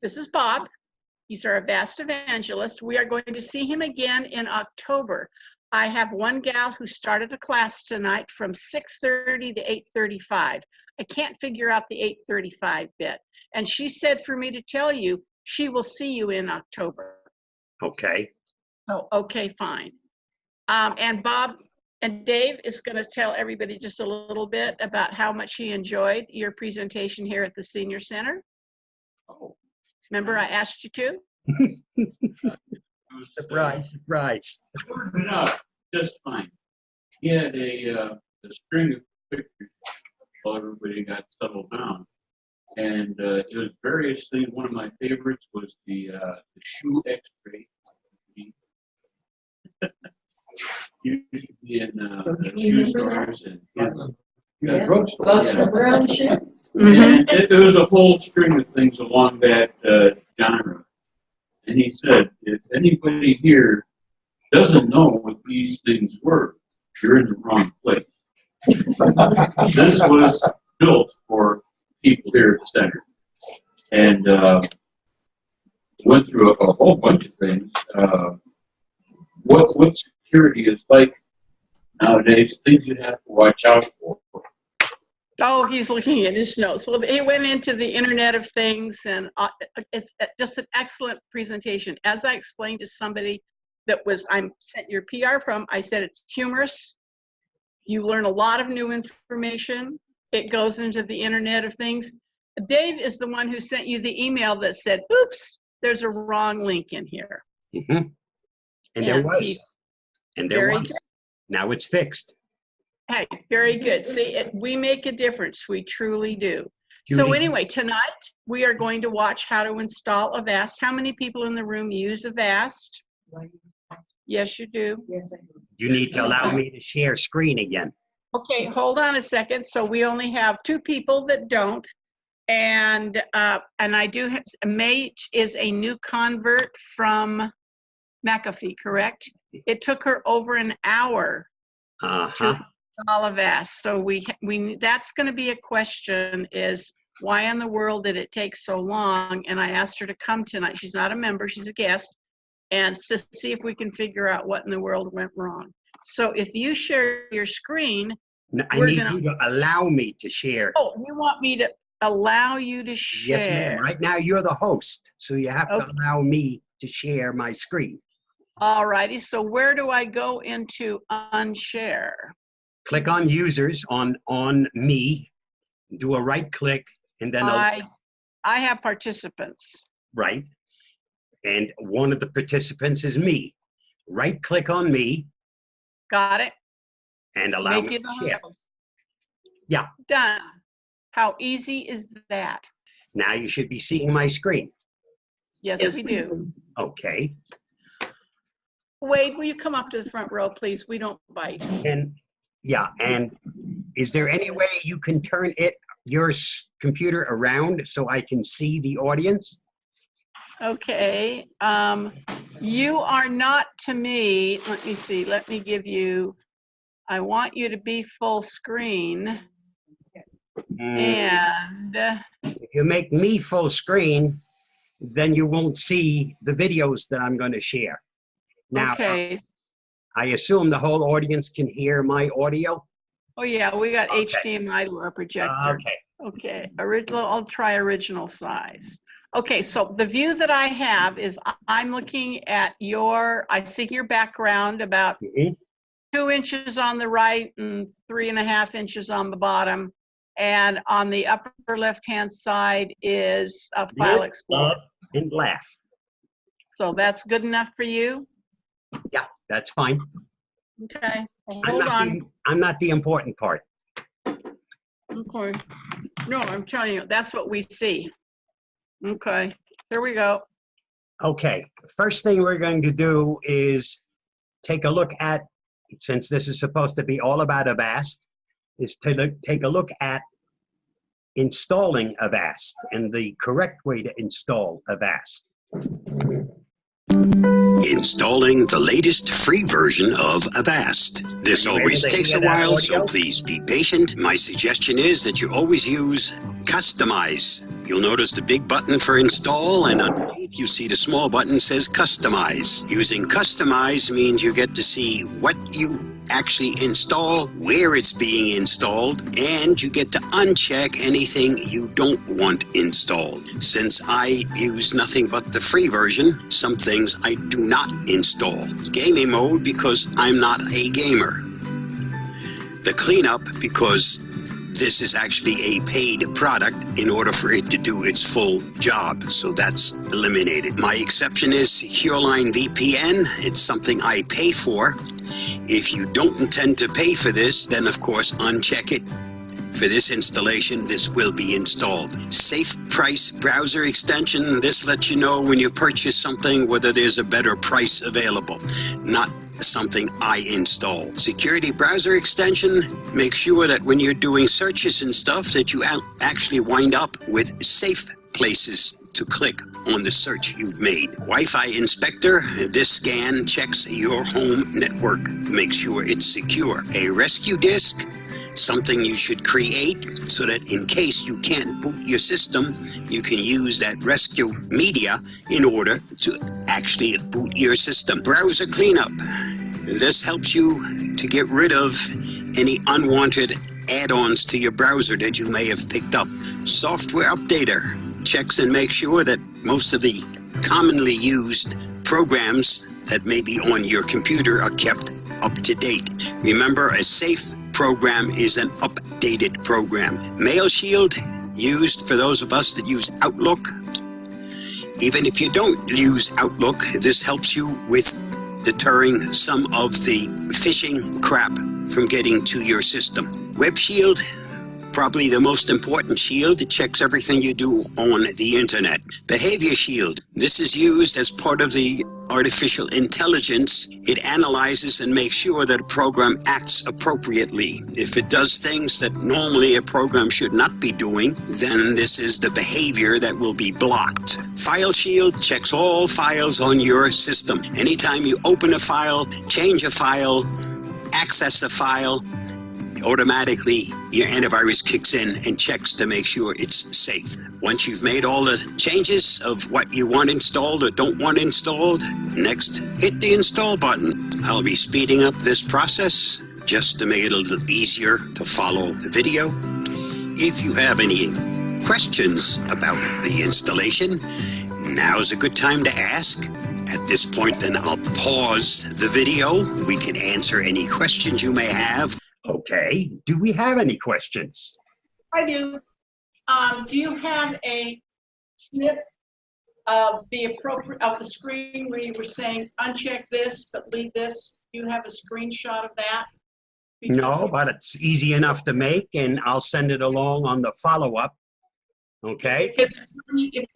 This is Bob. He's our Avast evangelist. We are going to see him again in October. I have one gal who started a class tonight from 6:30 to 8:35. I can't figure out the 8:35 bit. And she said for me to tell you, she will see you in October. Okay. Oh, okay, fine. And Bob and Dave is going to tell everybody just a little bit about how much he enjoyed your presentation here at the Senior Center. Oh, Remember I asked you to? Surprise, surprise. It worked out just fine. He had a string of pictures while everybody got settled down. And it was various things. One of my favorites was the shoe x-ray. Used to be in shoe stores and Brown shoes. and there was a whole string of things along that genre. And he said, if anybody here doesn't know what these things were, you're in the wrong place. This was built for people here at the center. And went through a whole bunch of things. What security is like nowadays, things you have to watch out for. Oh, he's looking at his notes. Well, he went into the Internet of Things, and it's just an excellent presentation. As I explained to somebody that I'm sent your PR from, I said it's humorous. You learn a lot of new information. It goes into the Internet of Things. Dave is the one who sent you the email that said, oops, there's a wrong link in here. Mm-hmm. And there was. And there was. Good. Now it's fixed. Hey, very good. See, we make a difference. We truly do. So anyway, tonight we are going to watch how to install Avast. How many people in the room use Avast? Yes, you do. Yes, I do. You need to allow me to share screen again. Okay, hold on a second. So we only have 2 people that don't. And I do have, May is a new convert from McAfee, correct? It took her over an hour to install Avast. So that's going to be a question, is why in the world did it take so long? And I asked her to come tonight. She's not a member, she's a guest, and to see if we can figure out what in the world went wrong. So if you share your screen, I need you to allow me to share. Oh, you want me to allow you to share? Yes, ma'am. Right now you're the host, so you have to allow me to share my screen. All righty. So where do I go into unshare? Click on users on me, do a right click, and then I have participants. Right. And one of the participants is me. Right click on me. Got it. And allow Make me you to the share. host. Yeah. Done. How easy is that? Now you should be seeing my screen. Yes, we do. Okay. Wade, will you come up to the front row, please? We don't bite. And yeah, and is there any way you can turn your computer around so I can see the audience? Okay. You are not to me. Let me see. Let me give you. I want you to be full screen. And if you make me full screen, then you won't see the videos that I'm going to share. Now, okay. I assume the whole audience can hear my audio? Oh yeah, we got HDMI to our projector. Okay, I'll try original size. Okay, so the view that I have is I'm looking at I see your background about 2 inches on the right and 3.5 inches on the bottom. And on the upper left-hand side is a file explorer. And laugh. So that's good enough for you? Yeah, that's fine. Okay, well, hold on. I'm not the important part. Okay. No, I'm telling you, that's what we see. Okay, here we go. Okay, first thing we're going to do is take a look at, since this is supposed to be all about Avast, is to take a look at installing Avast and the correct way to install Avast. Installing the latest free version of Avast. This always takes a while, so please be patient. My suggestion is that you always use Customize. You'll notice the big button for install, and underneath you see the small button says Customize. Using Customize means you get to see what you actually install, where it's being installed, and you get to uncheck anything you don't want installed. Since I use nothing but the free version, some things I do not install. Gaming mode because I'm not a gamer. The cleanup because this is actually a paid product in order for it to do its full job, so that's eliminated. My exception is SecureLine VPN. It's something I pay for. If you don't intend to pay for this, then of course uncheck it. For this installation, this will be installed. Safe Price browser extension. This lets you know when you purchase something whether there's a better price available. Not something I install. Security browser extension. Make sure that when you're doing searches and stuff that you actually wind up with safe places to click on the search you've made. Wi-Fi inspector. This scan checks your home network. Make sure it's secure. A rescue disk. Something you should create so that in case you can't boot your system, you can use that rescue media in order to actually boot your system. Browser cleanup. This helps you to get rid of any unwanted add-ons to your browser that you may have picked up. Software updater. Checks and makes sure that most of the commonly used programs that may be on your computer are kept up to date. Remember, a safe program is an updated program. Mail Shield, used for those of us that use Outlook. Even if you don't use Outlook, this helps you with deterring some of the phishing crap from getting to your system. Web Shield, probably the most important shield. It checks everything you do on the internet. Behavior Shield. This is used as part of the artificial intelligence. It analyzes and makes sure that a program acts appropriately. If it does things that normally a program should not be doing, then this is the behavior that will be blocked. File Shield checks all files on your system. Anytime you open a file, change a file, access a file, automatically your antivirus kicks in and checks to make sure it's safe. Once you've made all the changes of what you want installed or don't want installed, next hit the install button. I'll be speeding up this process just to make it a little easier to follow the video. If you have any questions about the installation, now's a good time to ask. At this point, then I'll pause the video. We can answer any questions you may have. Okay, do we have any questions? I do. Do you have a snip of the screen where you were saying uncheck this but leave this? Do you have a screenshot of that? Because No, but it's easy enough to make, and I'll send it along on the follow-up. Okay? if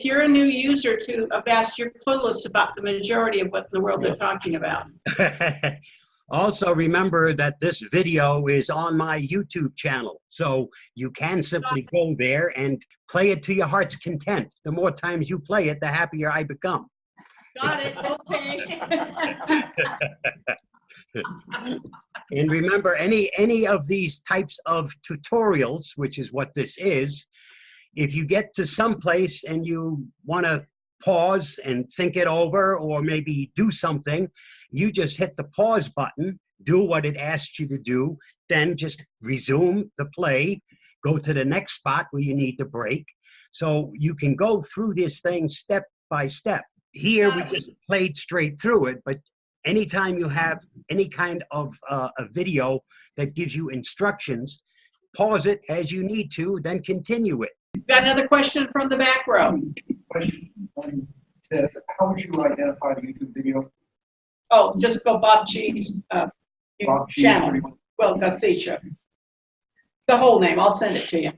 you're a new user to Avast, you're clueless about the majority of what in the world they're talking about. Also, remember that this video is on my YouTube channel, so you can simply go there and play it to your heart's content. The more times you play it, the happier I become. Got it, okay. And remember, any of these types of tutorials, which is what this is, if you get to some place and you want to pause and think it over or maybe do something, you just hit the pause button, do what it asks you to do, then just resume the play, go to the next spot where you need to break. So you can go through this thing step by step. Here we just played straight through it, but anytime you have any kind of a video that gives you instructions, pause it as you need to, then continue it. Got another question from the back row. Question. How would you identify the YouTube video? Oh, just go Bob G's Bob G, channel. pretty much. Well, Gustica. The whole name, I'll send it to you.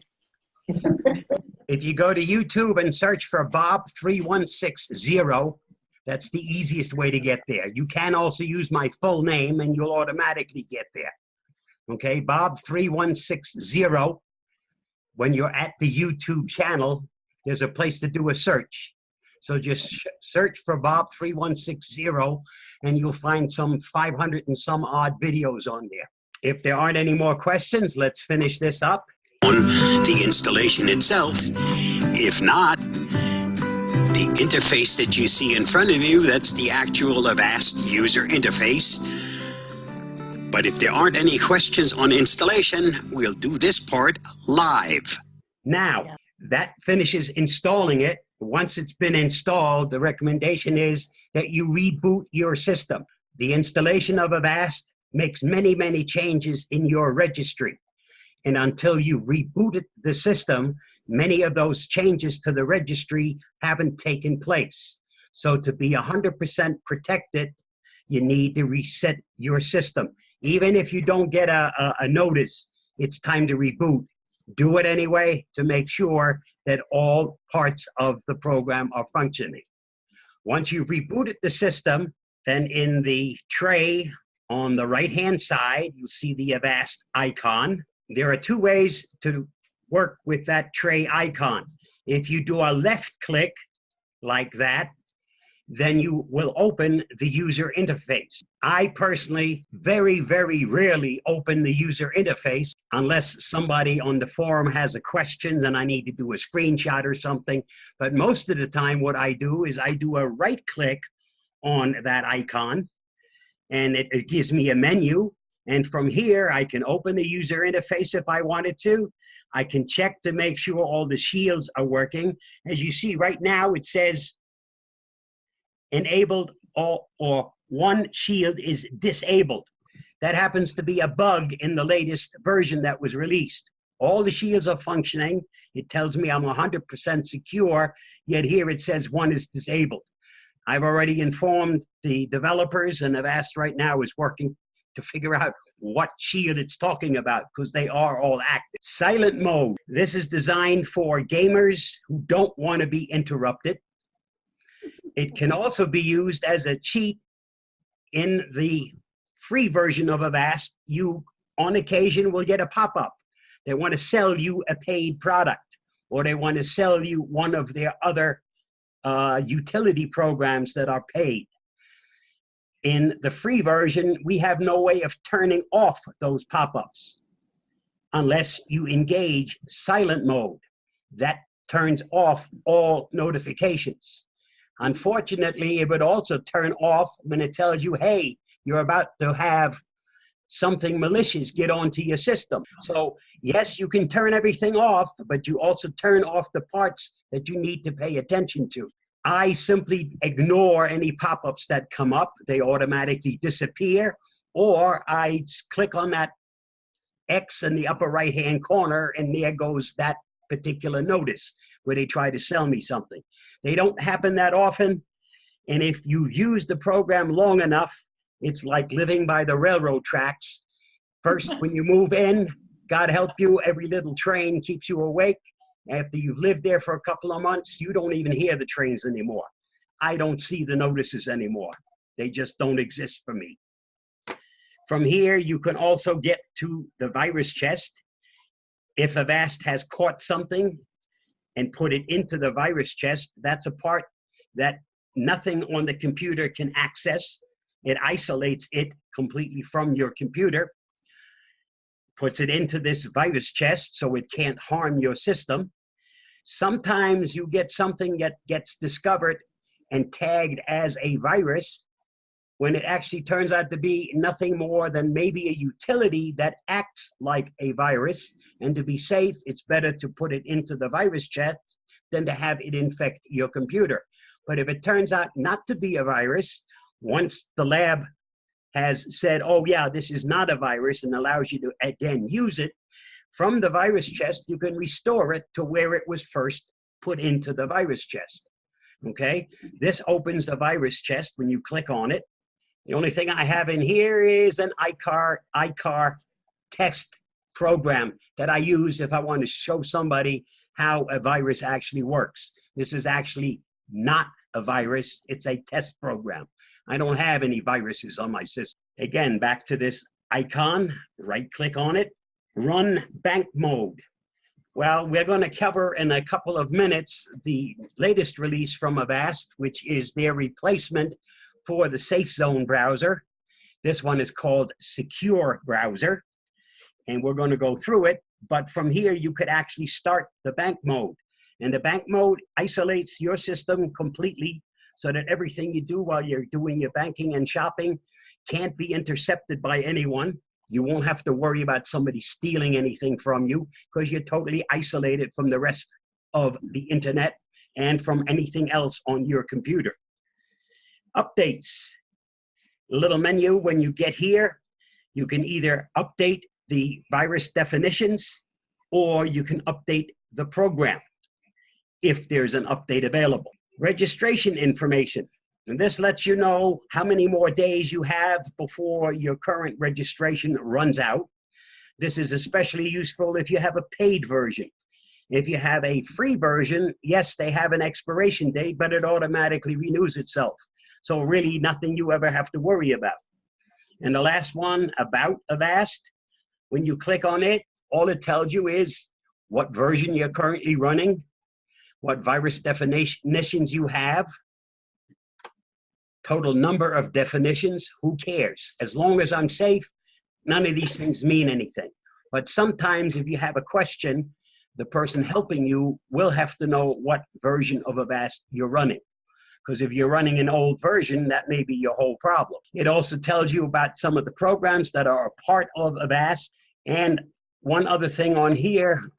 If you go to YouTube and search for Bob3160, that's the easiest way to get there. You can also use my full name and you'll automatically get there. Okay, Bob3160. When you're at the YouTube channel, there's a place to do a search. So just search for Bob 3160 and you'll find some 500 and some odd videos on there. If there aren't any more questions, let's finish this up. On the installation itself. If not, the interface that you see in front of you, that's the actual Avast user interface. But if there aren't any questions on installation, we'll do this part live. Now, that finishes installing it. Once it's been installed, the recommendation is that you reboot your system. The installation of Avast makes many, many changes in your registry. And until you've rebooted the system, many of those changes to the registry haven't taken place. So to be 100% protected, you need to reset your system. Even if you don't get a notice, it's time to reboot. Do it anyway to make sure that all parts of the program are functioning. Once you've rebooted the system, then in the tray on the right-hand side, you'll see the Avast icon. There are two ways to work with that tray icon. If you do a left click like that, then you will open the user interface. I personally very, very rarely open the user interface unless somebody on the forum has a question and I need to do a screenshot or something. But most of the time what I do is I do a right click on that icon and it gives me a menu. And from here, I can open the user interface if I wanted to. I can check to make sure all the shields are working. As you see right now, it says enabled or one shield is disabled. That happens to be a bug in the latest version that was released. All the shields are functioning. It tells me I'm 100% secure, yet here it says one is disabled. I've already informed the developers, and Avast right now is working to figure out what shield it's talking about because they are all active. Silent mode. This is designed for gamers who don't want to be interrupted. It can also be used as a cheat in the free version of Avast. You, on occasion, will get a pop-up. They want to sell you a paid product, or they want to sell you one of their other utility programs that are paid. In the free version, we have no way of turning off those pop-ups unless you engage silent mode. That turns off all notifications. Unfortunately, it would also turn off when it tells you, hey, you're about to have something malicious get onto your system. So yes, you can turn everything off, but you also turn off the parts that you need to pay attention to. I simply ignore any pop-ups that come up. They automatically disappear, or I click on that X in the upper right-hand corner, and there goes that particular notice where they try to sell me something. They don't happen that often, and if you use the program long enough, it's like living by the railroad tracks. First, when you move in, God help you, every little train keeps you awake. After you've lived there for a couple of months, you don't even hear the trains anymore. I don't see the notices anymore. They just don't exist for me. From here, you can also get to the virus chest. If Avast has caught something and put it into the virus chest, that's a part that nothing on the computer can access. It isolates it completely from your computer, puts it into this virus chest so it can't harm your system. Sometimes you get something that gets discovered and tagged as a virus when it actually turns out to be nothing more than maybe a utility that acts like a virus. And to be safe, it's better to put it into the virus chest than to have it infect your computer. But if it turns out not to be a virus, once the lab has said, oh yeah, this is not a virus, and allows you to again use it, from the virus chest, you can restore it to where it was first put into the virus chest. Okay, this opens the virus chest when you click on it. The only thing I have in here is an ICAR test program that I use if I want to show somebody how a virus actually works. This is actually not a virus, it's a test program. I don't have any viruses on my system. Again, back to this icon, right click on it, run bank mode. Well, we're going to cover in a couple of minutes the latest release from Avast, which is their replacement for the Safe Zone browser. This one is called Secure Browser, and we're going to go through it. But from here, you could actually start the bank mode. And the bank mode isolates your system completely so that everything you do while you're doing your banking and shopping can't be intercepted by anyone. You won't have to worry about somebody stealing anything from you because you're totally isolated from the rest of the internet and from anything else on your computer. Updates. Little menu, when you get here, you can either update the virus definitions or you can update the program if there's an update available. Registration information. And this lets you know how many more days you have before your current registration runs out. This is especially useful if you have a paid version. If you have a free version, yes, they have an expiration date, but it automatically renews itself. So really nothing you ever have to worry about. And the last one, About Avast, when you click on it, all it tells you is what version you're currently running, what virus definitions you have, total number of definitions, who cares? As long as I'm safe, none of these things mean anything. But sometimes if you have a question, the person helping you will have to know what version of Avast you're running. Because if you're running an old version, that may be your whole problem. It also tells you about some of the programs that are a part of Avast. And one other thing on here,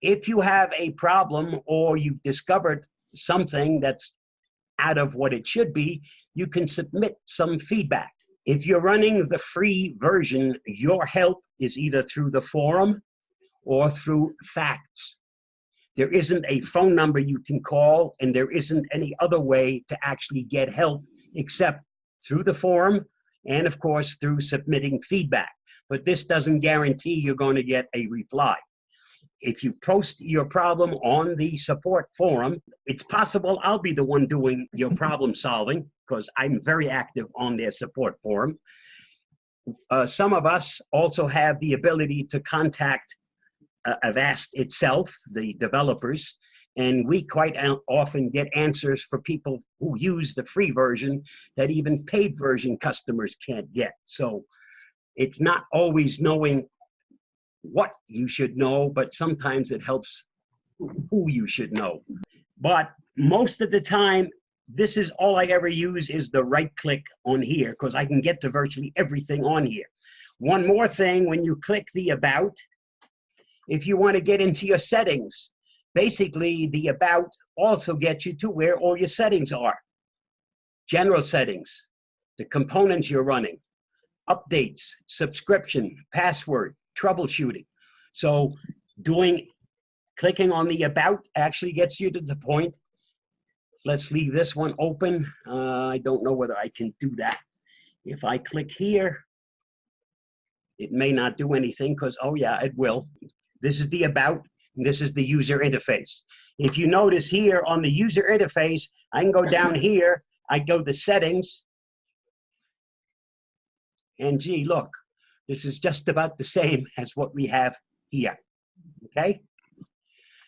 if you have a problem or you've discovered something that's out of what it should be, you can submit some feedback. If you're running the free version, your help is either through the forum or through facts. There isn't a phone number you can call, and there isn't any other way to actually get help except through the forum and, of course, through submitting feedback. But this doesn't guarantee you're going to get a reply. If you post your problem on the support forum, it's possible I'll be the one doing your problem solving because I'm very active on their support forum. Some of us also have the ability to contact Avast itself, the developers, and we quite often get answers for people who use the free version that even paid version customers can't get. So it's not always knowing what you should know, but sometimes it helps who you should know. But most of the time, this is all I ever use is the right click on here because I can get to virtually everything on here. One more thing, when you click the About, if you want to get into your settings, basically the About also gets you to where all your settings are. General settings, the components you're running, updates, subscription, password, troubleshooting. So clicking on the About actually gets you to the point. Let's leave this one open. I don't know whether I can do that. If I click here, it may not do anything because, oh yeah, it will. This is the About, and this is the user interface. If you notice here on the user interface, I can go down here, I go to settings, and gee, look, this is just about the same as what we have here, okay?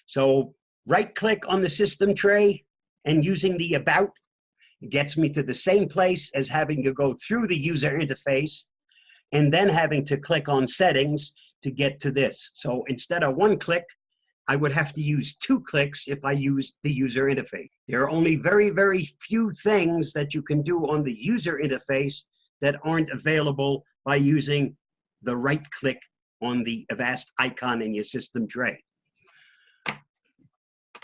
So right-click on the system tray and using the About, it gets me to the same place as having to go through the user interface and then having to click on settings to get to this. So instead of one click, I would have to use 2 clicks if I use the user interface. There are only very, very few things that you can do on the user interface that aren't available by using the right click on the Avast icon in your system tray.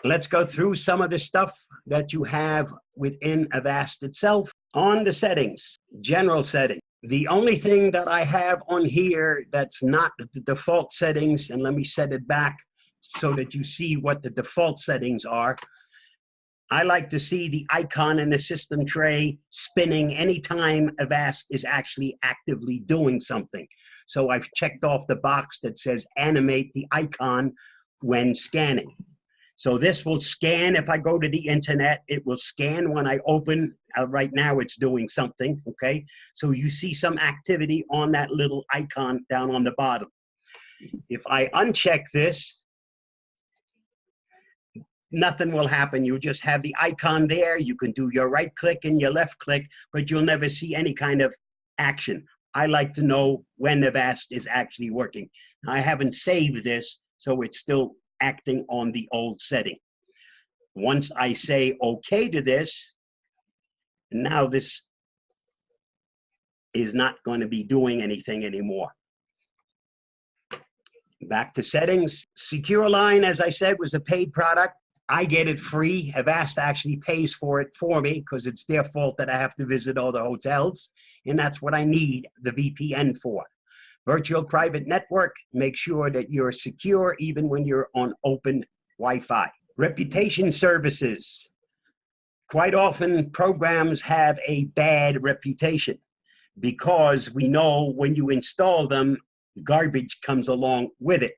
Let's go through some of the stuff that you have within Avast itself. On the settings, general settings. The only thing that I have on here that's not the default settings, and let me set it back so that you see what the default settings are. I like to see the icon in the system tray spinning anytime Avast is actually actively doing something. So I've checked off the box that says animate the icon when scanning. So this will scan if I go to the internet. It will scan when I open. Right now it's doing something, okay? So you see some activity on that little icon down on the bottom. If I uncheck this, nothing will happen. You'll just have the icon there. You can do your right click and your left click, but you'll never see any kind of action. I like to know when Avast is actually working. I haven't saved this, so it's still acting on the old setting. Once I say okay to this, now this is not going to be doing anything anymore. Back to settings. Secure Line, as I said, was a paid product. I get it free. Avast actually pays for it for me because it's their fault that I have to visit all the hotels, and that's what I need the VPN for. Virtual private network, make sure that you're secure even when you're on open Wi-Fi. Reputation services. Quite often programs have a bad reputation because we know when you install them, garbage comes along with it.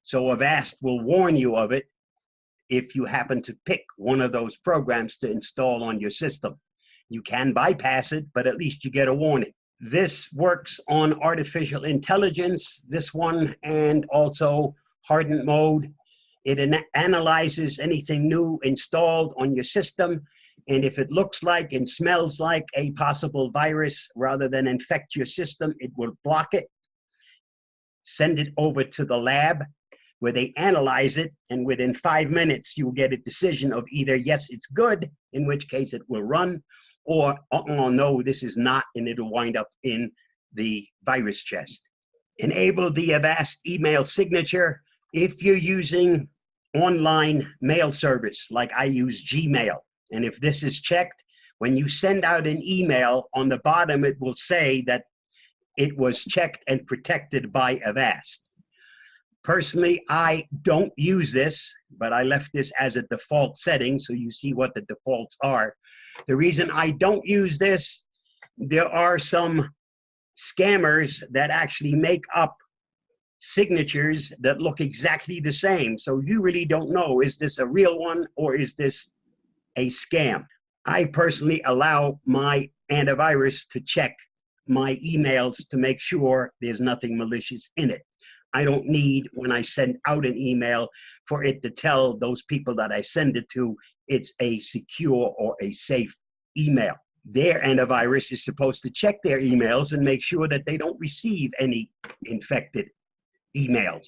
So Avast will warn you of it if you happen to pick one of those programs to install on your system. You can bypass it, but at least you get a warning. This works on artificial intelligence, this one, and also hardened mode. It analyzes anything new installed on your system, and if it looks like and smells like a possible virus, rather than infect your system, it will block it, send it over to the lab, where they analyze it, and within 5 minutes, you'll get a decision of either, yes, it's good, in which case it will run, or, oh, no, this is not, and it'll wind up in the virus chest. Enable the Avast email signature. If you're using online mail service, like I use Gmail, and if this is checked, when you send out an email, on the bottom, it will say that it was checked and protected by Avast. Personally, I don't use this, but I left this as a default setting so you see what the defaults are. The reason I don't use this, there are some scammers that actually make up signatures that look exactly the same. So you really don't know, is this a real one or is this a scam? I personally allow my antivirus to check my emails to make sure there's nothing malicious in it. I don't need, when I send out an email, for it to tell those people that I send it to it's a secure or a safe email. Their antivirus is supposed to check their emails and make sure that they don't receive any infected emails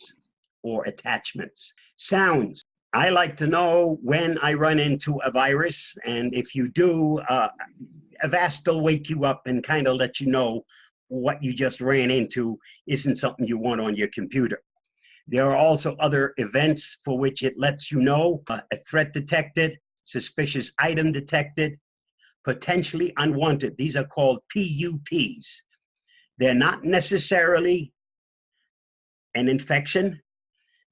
or attachments. Sounds. I like to know when I run into a virus, and if you do, Avast will wake you up and kind of let you know what you just ran into isn't something you want on your computer. There are also other events for which it lets you know, a threat detected, suspicious item detected, potentially unwanted. These are called PUPs. They're not necessarily an infection.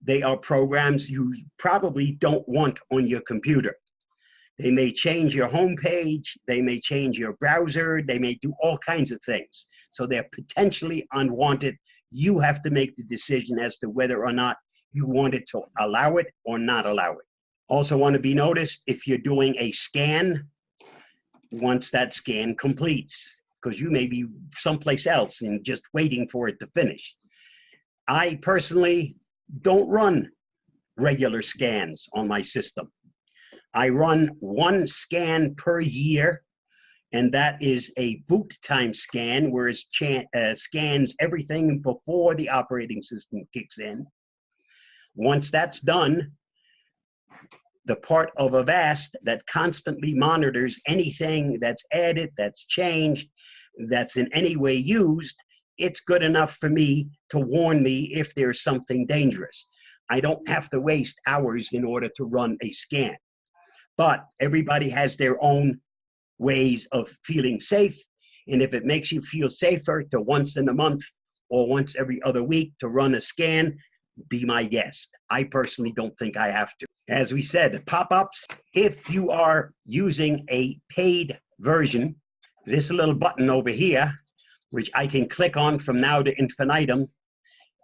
They are programs you probably don't want on your computer. They may change your home page, they may change your browser, they may do all kinds of things. So they're potentially unwanted. You have to make the decision as to whether or not you want it to allow it or not allow it. Also want to be noticed if you're doing a scan, once that scan completes, because you may be someplace else and just waiting for it to finish. I personally don't run regular scans on my system. I run one scan per year, and that is a boot time scan, where it scans everything before the operating system kicks in. Once that's done, the part of Avast that constantly monitors anything that's added, that's changed, that's in any way used, it's good enough for me to warn me if there's something dangerous. I don't have to waste hours in order to run a scan. But everybody has their own ways of feeling safe. And if it makes you feel safer to once in a month or once every other week to run a scan, be my guest. I personally don't think I have to. As we said, pop-ups, if you are using a paid version, this little button over here, which I can click on from now to infinitum.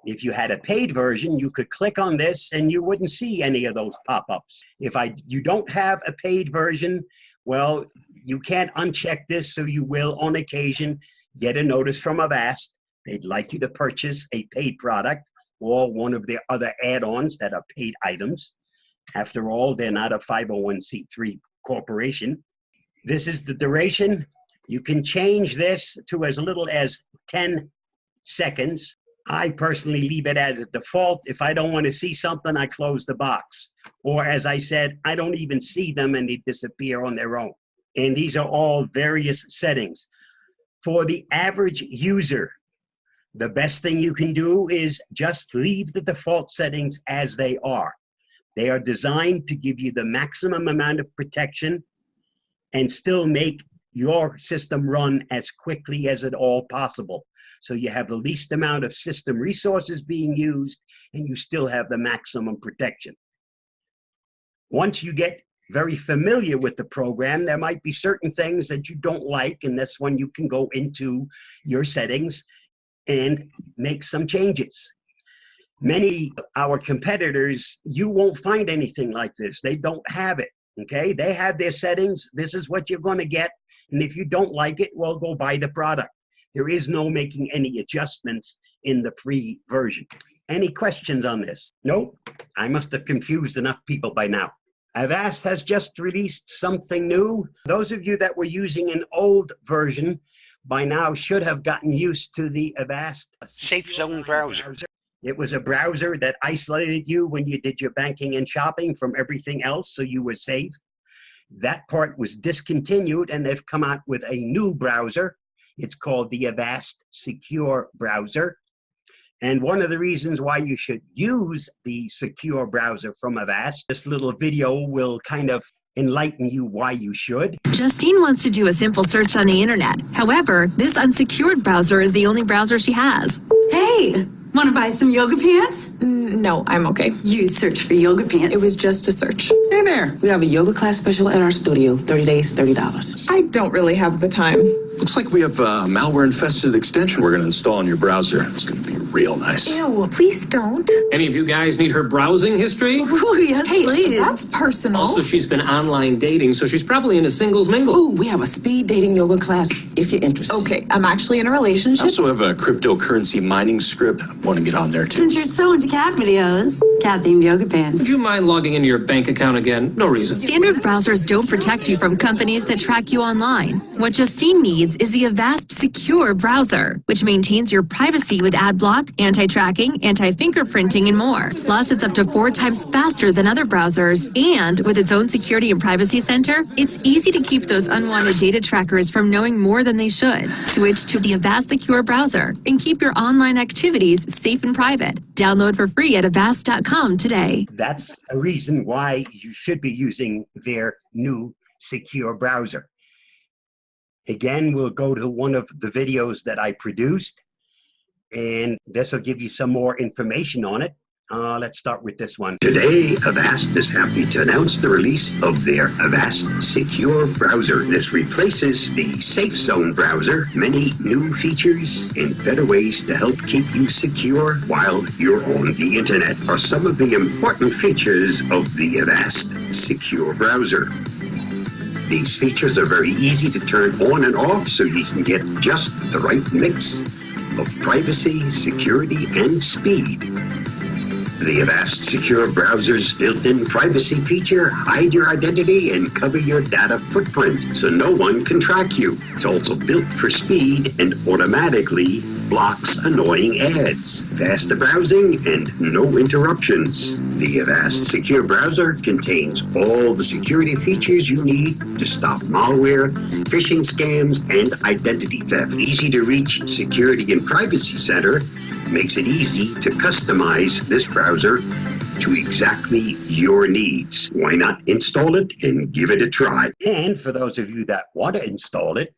If you had a paid version, you could click on this and you wouldn't see any of those pop-ups. If you don't have a paid version, well, you can't uncheck this, so you will on occasion get a notice from Avast. They'd like you to purchase a paid product or one of their other add-ons that are paid items. After all, they're not a 501c3 corporation. This is the duration. You can change this to as little as 10 seconds. I personally leave it as a default. If I don't want to see something, I close the box. Or as I said, I don't even see them and they disappear on their own. And these are all various settings. For the average user, the best thing you can do is just leave the default settings as they are. They are designed to give you the maximum amount of protection and still make your system run as quickly as at all possible. So you have the least amount of system resources being used and you still have the maximum protection. Once you get very familiar with the program, there might be certain things that you don't like, and that's when you can go into your settings and make some changes. Many of our competitors, you won't find anything like this. They don't have it, okay? They have their settings. This is what you're going to get. And if you don't like it, well, go buy the product. There is no making any adjustments in the free version. Any questions on this? Nope. I must have confused enough people by now. Avast has just released something new. Those of you that were using an old version by now should have gotten used to the Avast Safe Zone browser. It was a browser that isolated you when you did your banking and shopping from everything else, so you were safe. That part was discontinued, and they've come out with a new browser. It's called the Avast Secure Browser. And one of the reasons why you should use the secure browser from Avast, this little video will kind of enlighten you why you should. Justine wants to do a simple search on the internet. However, this unsecured browser is the only browser she has. Hey, want to buy some yoga pants? No, I'm okay. You search for yoga pants. It was just a search. Hey there, we have a yoga class special at our studio. 30 days, $30. I don't really have the time. Looks like we have a malware-infested extension we're going to install in your browser. It's going to be real nice. Ew, please don't. Any of you guys need her browsing history? Ooh, yes, Hey, please. that's personal. Also, she's been online dating, so she's probably in a singles mingle. Ooh, we have a speed dating yoga class if you're interested. Okay, I'm actually in a I relationship. also have a cryptocurrency mining script. I want to get on there, too. Since you're so into cat videos, cat-themed yoga pants. Would you mind logging into your bank account again? No reason. Standard browsers don't protect you from companies that track you online. What Justine needs is the Avast Secure Browser, which maintains your privacy with ad block, anti-tracking, anti-fingerprinting, and more. Plus, it's up to 4 times faster than other browsers, and with its own security and privacy center, it's easy to keep those unwanted data trackers from knowing more than they should. Switch to the Avast Secure Browser and keep your online activities safe and private. Download for free at avast.com today. That's a reason why you should be using their new secure browser. Again, we'll go to one of the videos that I produced, and this will give you some more information on it. Let's start with this one. Today, Avast is happy to announce the release of their Avast Secure Browser. This replaces the Safe Zone browser. Many new features and better ways to help keep you secure while you're on the internet are some of the important features of the Avast Secure Browser. These features are very easy to turn on and off, so you can get just the right mix of privacy, security, and speed. The Avast Secure Browser's built-in privacy feature hide your identity and cover your data footprint so no one can track you. It's also built for speed and automatically blocks annoying ads. Faster browsing and no interruptions. The Avast Secure Browser contains all the security features you need to stop malware, phishing scams, and identity theft. Easy to reach Security and Privacy Center makes it easy to customize this browser to exactly your needs. Why not install it and give it a try? And for those of you that want to install it,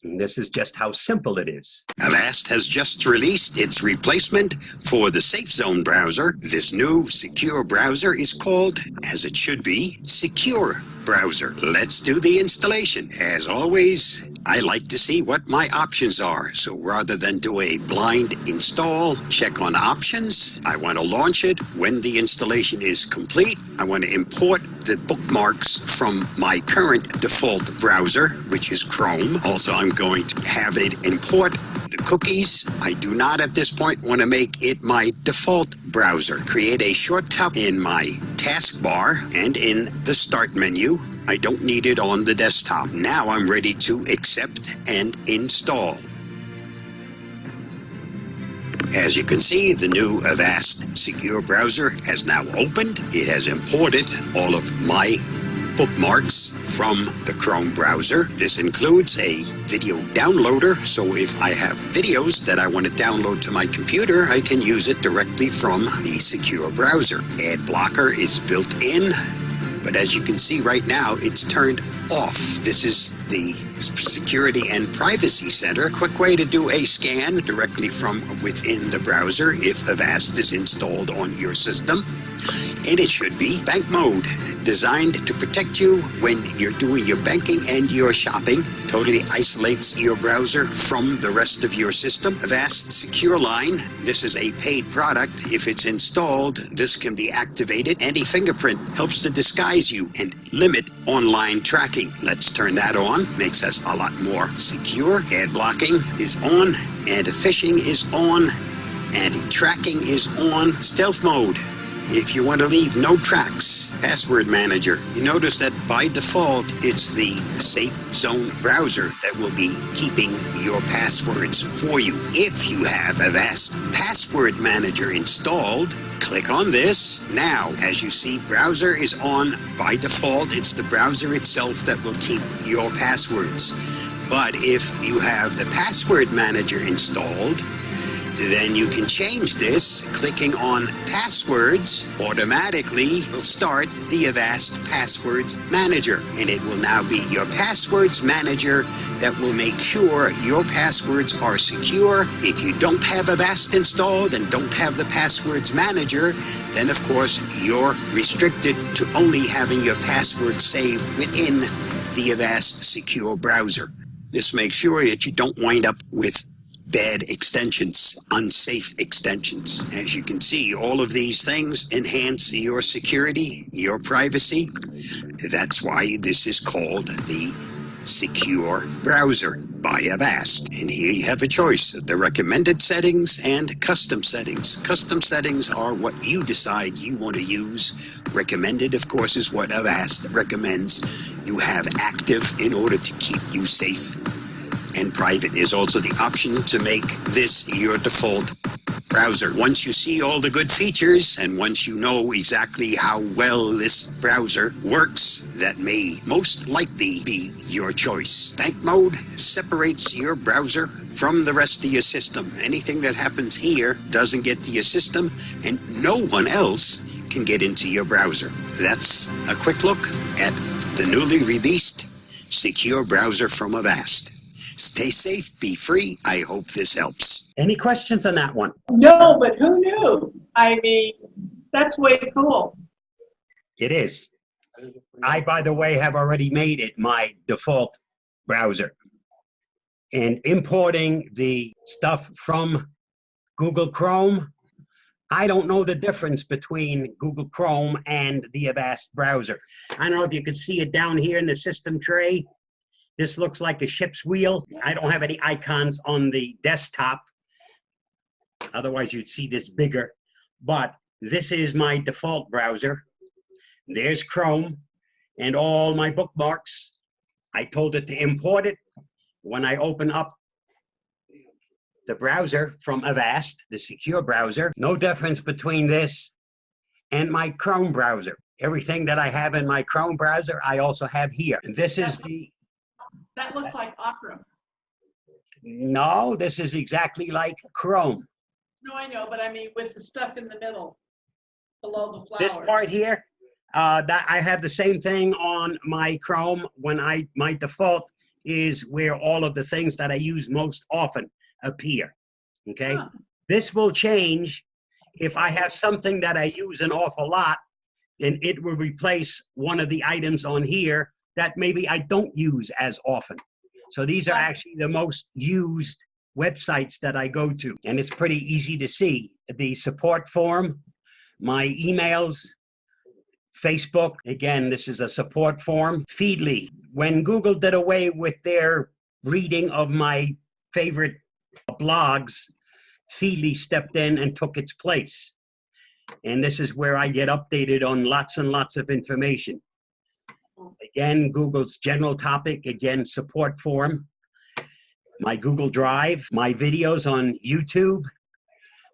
this is just how simple it is. Avast has just released its replacement for the Safe Zone browser. This new secure browser is called, as it should be, Secure Browser. Let's do the installation. As always, I like to see what my options are. So rather than do a blind install, check on options. I want to launch it. When the installation is complete, I want to import the bookmarks from my current default browser, which is Chrome. Also, I'm going to have it import cookies. I do not at this point want to make it my default browser. Create a shortcut in my taskbar and in the start menu. I don't need it on the desktop. Now I'm ready to accept and install. As you can see, the new Avast secure browser has now opened. It has imported all of my bookmarks from the Chrome browser. This includes a video downloader, so if I have videos that I want to download to my computer, I can use it directly from the secure browser. Ad blocker is built in, but as you can see right now, it's turned off. This is the Security and Privacy Center. Quick way to do a scan directly from within the browser if Avast is installed on your system. And it should be bank mode, designed to protect you when you're doing your banking and your shopping. Totally isolates your browser from the rest of your system. Avast Secure Line, this is a paid product. If it's installed, this can be activated. Anti-fingerprint helps to disguise you and limit online tracking. Let's turn that on. Makes us a lot more secure. Ad blocking is on. Anti-phishing is on. Anti-tracking is on. Stealth mode. If you want to leave no tracks, password manager. You notice that by default, it's the safe zone browser that will be keeping your passwords for you. If you have Avast Password Manager installed, click on this. Now, as you see, browser is on by default. It's the browser itself that will keep your passwords. But if you have the Password Manager installed, then you can change this. Clicking on Passwords automatically will start the Avast Passwords Manager, and it will now be your Passwords Manager that will make sure your passwords are secure. If you don't have Avast installed and don't have the Passwords Manager, then of course you're restricted to only having your password saved within the Avast Secure browser. This makes sure that you don't wind up with bad extensions, unsafe extensions. As you can see, all of these things enhance your security, your privacy. That's why this is called the Secure Browser by Avast. And here you have a choice of the recommended settings and custom settings. Custom settings are what you decide you want to use. Recommended, of course, is what Avast recommends you have active in order to keep you safe. And private is also the option to make this your default browser. Once you see all the good features and once you know exactly how well this browser works, that may most likely be your choice. Bank mode separates your browser from the rest of your system. Anything that happens here doesn't get to your system, and no one else can get into your browser. That's a quick look at the newly released Secure Browser from Avast. Stay safe, be free. I hope this helps. Any questions on that one? No, but who knew? I mean, that's way cool. It is. I, by the way, have already made it my default browser. And importing the stuff from Google Chrome, I don't know the difference between Google Chrome and the Avast browser. I don't know if you can see it down here in the system tray. This looks like a ship's wheel. I don't have any icons on the desktop. Otherwise, you'd see this bigger. But this is my default browser. There's Chrome and all my bookmarks. I told it to import it. When I open up the browser from Avast, the secure browser, no difference between this and my Chrome browser. Everything that I have in my Chrome browser, I also have here. And this is the... That looks like Opera. No, this is exactly like Chrome. No, I know, but I mean with the stuff in the middle, below the flowers. This part here, that I have the same thing on my Chrome. My default is where all of the things that I use most often appear. Okay, This will change if I have something that I use an awful lot, and it will replace one of the items on here that maybe I don't use as often. So these are actually the most used websites that I go to. And it's pretty easy to see. The support form, my emails, Facebook, again, this is a support form. Feedly, when Google did away with their reading of my favorite blogs, Feedly stepped in and took its place. And this is where I get updated on lots and lots of information. Again, Google's general topic, again, support forum, my Google Drive, my videos on YouTube.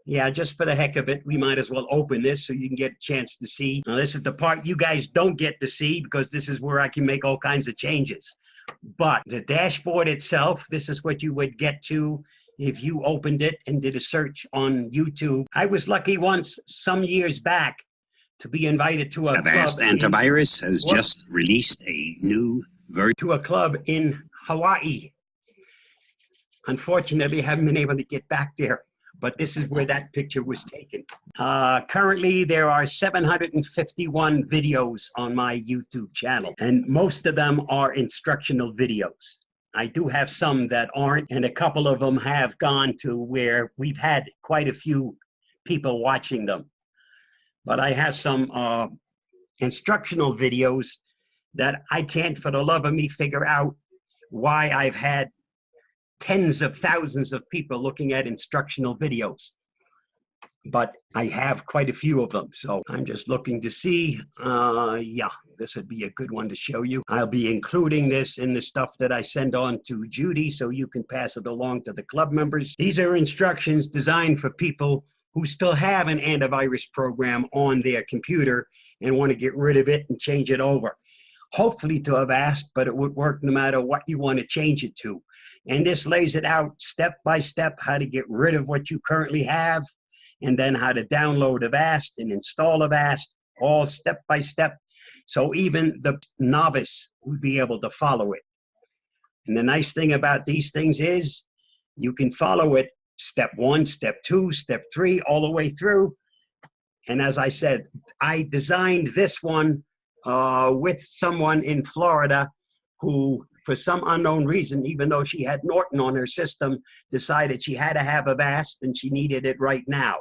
Yeah, just for the heck of it, we might as well open this so you can get a chance to see. Now, this is the part you guys don't get to see because this is where I can make all kinds of changes. But the dashboard itself, this is what you would get to if you opened it and did a search on YouTube. I was lucky once, some years back, to be invited to a Avast club Antivirus has just released a new version. To a club in Hawaii. Unfortunately, I haven't been able to get back there, but this is where that picture was taken. Currently, there are 751 videos on my YouTube channel, and most of them are instructional videos. I do have some that aren't, and a couple of them have gone to where we've had quite a few people watching them. But I have some instructional videos that I can't for the love of me figure out why I've had tens of thousands of people looking at instructional videos. But I have quite a few of them. So I'm just looking to see, yeah, this would be a good one to show you. I'll be including this in the stuff that I send on to Judy so you can pass it along to the club members. These are instructions designed for people who still have an antivirus program on their computer and want to get rid of it and change it over. Hopefully to Avast, but it would work no matter what you want to change it to. And this lays it out step by step how to get rid of what you currently have, and then how to download Avast and install Avast, all step by step. So even the novice would be able to follow it. And the nice thing about these things is you can follow it step 1, step 2, step 3, all the way through. And as I said, I designed this one with someone in Florida who, for some unknown reason, even though she had Norton on her system, decided she had to have Avast and she needed it right now.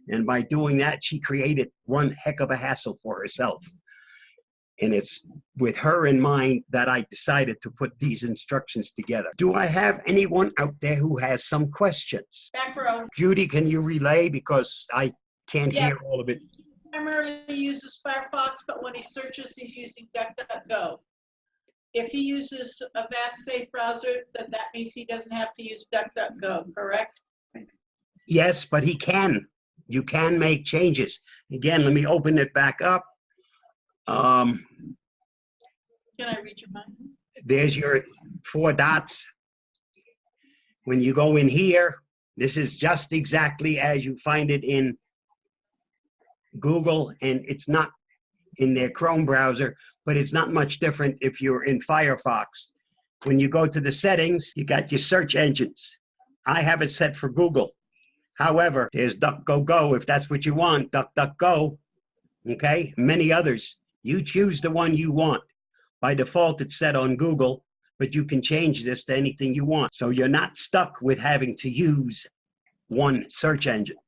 And by doing that, she created one heck of a hassle for herself. And it's with her in mind that I decided to put these instructions together. Do I have anyone out there who has some questions? Back row. Judy, can you relay? Because I can't hear all of it. Primarily uses Firefox, but when he searches, he's using DuckDuckGo. If he uses Avast Safe Browser, then that means he doesn't have to use DuckDuckGo, correct? Yes, but he can. You can make changes. Again, let me open it back up. Can I read your mind? There's your 4 dots. When you go in here, this is just exactly as you find it in Google, and it's not in their Chrome browser, but it's not much different if you're in Firefox. When you go to the settings, you got your search engines. I have it set for Google. However, there's DuckDuckGo if that's what you want, DuckDuckGo, okay? Many others. You choose the one you want. By default, it's set on Google, but you can change this to anything you want. So you're not stuck with having to use one search engine.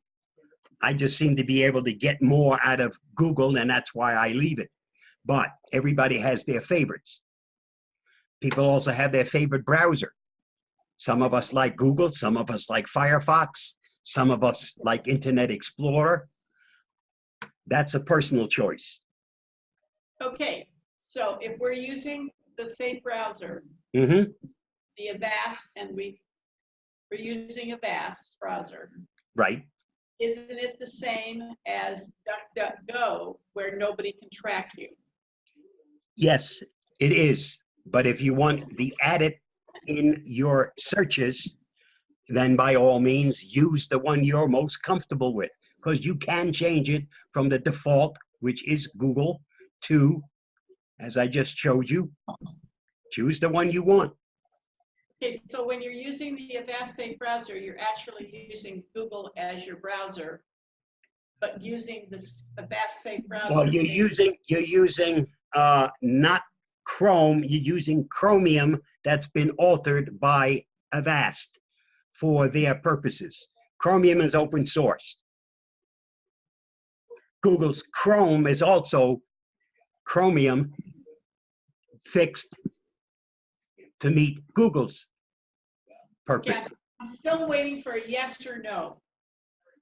I just seem to be able to get more out of Google, and that's why I leave it. But everybody has their favorites. People also have their favorite browser. Some of us like Google, some of us like Firefox, some of us like Internet Explorer. That's a personal choice. Okay, so if we're using the Safe Browser, Mm-hmm. the Avast, and we're using Avast browser, Right. isn't it the same as DuckDuckGo, where nobody can track you? Yes, it is. But if you want the added in your searches, then by all means, use the one you're most comfortable with, because you can change it from the default, which is Google, to, as I just showed you, choose the one you want. Okay, so when you're using the Avast Safe Browser, you're actually using Google as your browser, but using this Avast Safe Browser. Well, you're using not Chrome, you're using Chromium that's been altered by Avast for their purposes. Chromium is open source. Google's Chrome is also Chromium fixed to meet Google's purpose. Yeah, I'm still waiting for a yes or no.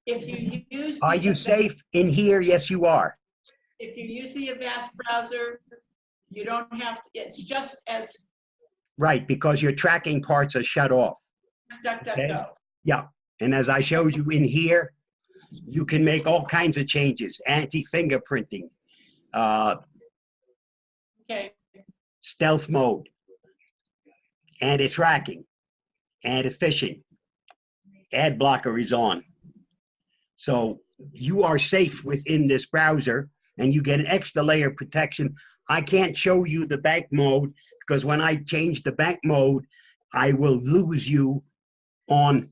If you use Are you safe in here? Yes, you are. If you use the Avast browser, you don't have to, it's just as Right, because your tracking parts are shut off. DuckDuckGo. Okay. Yeah, and as I showed you in here, you can make all kinds of changes, anti-fingerprinting, Okay. stealth mode, anti-tracking, anti-phishing, ad blocker is on. So you are safe within this browser and you get an extra layer of protection. I can't show you the bank mode because when I change the bank mode, I will lose you on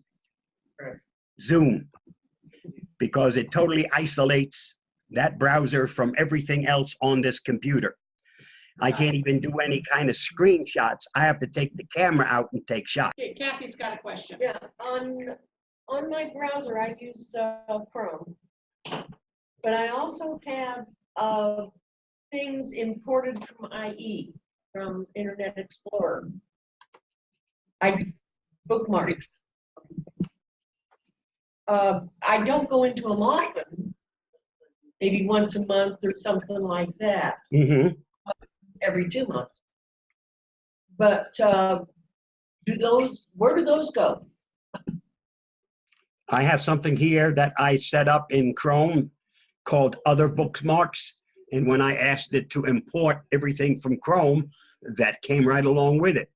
Zoom because it totally isolates that browser from everything else on this computer. I can't even do any kind of screenshots. I have to take the camera out and take shots. Okay, Kathy's got a question. Yeah, on my browser, I use Chrome, but I also have things imported from IE, from Internet Explorer. I bookmarks. I don't go into them often, maybe once a month or something like that, every 2 months. But where do those go? I have something here that I set up in Chrome called Other Bookmarks. And when I asked it to import everything from Chrome, that came right along with it.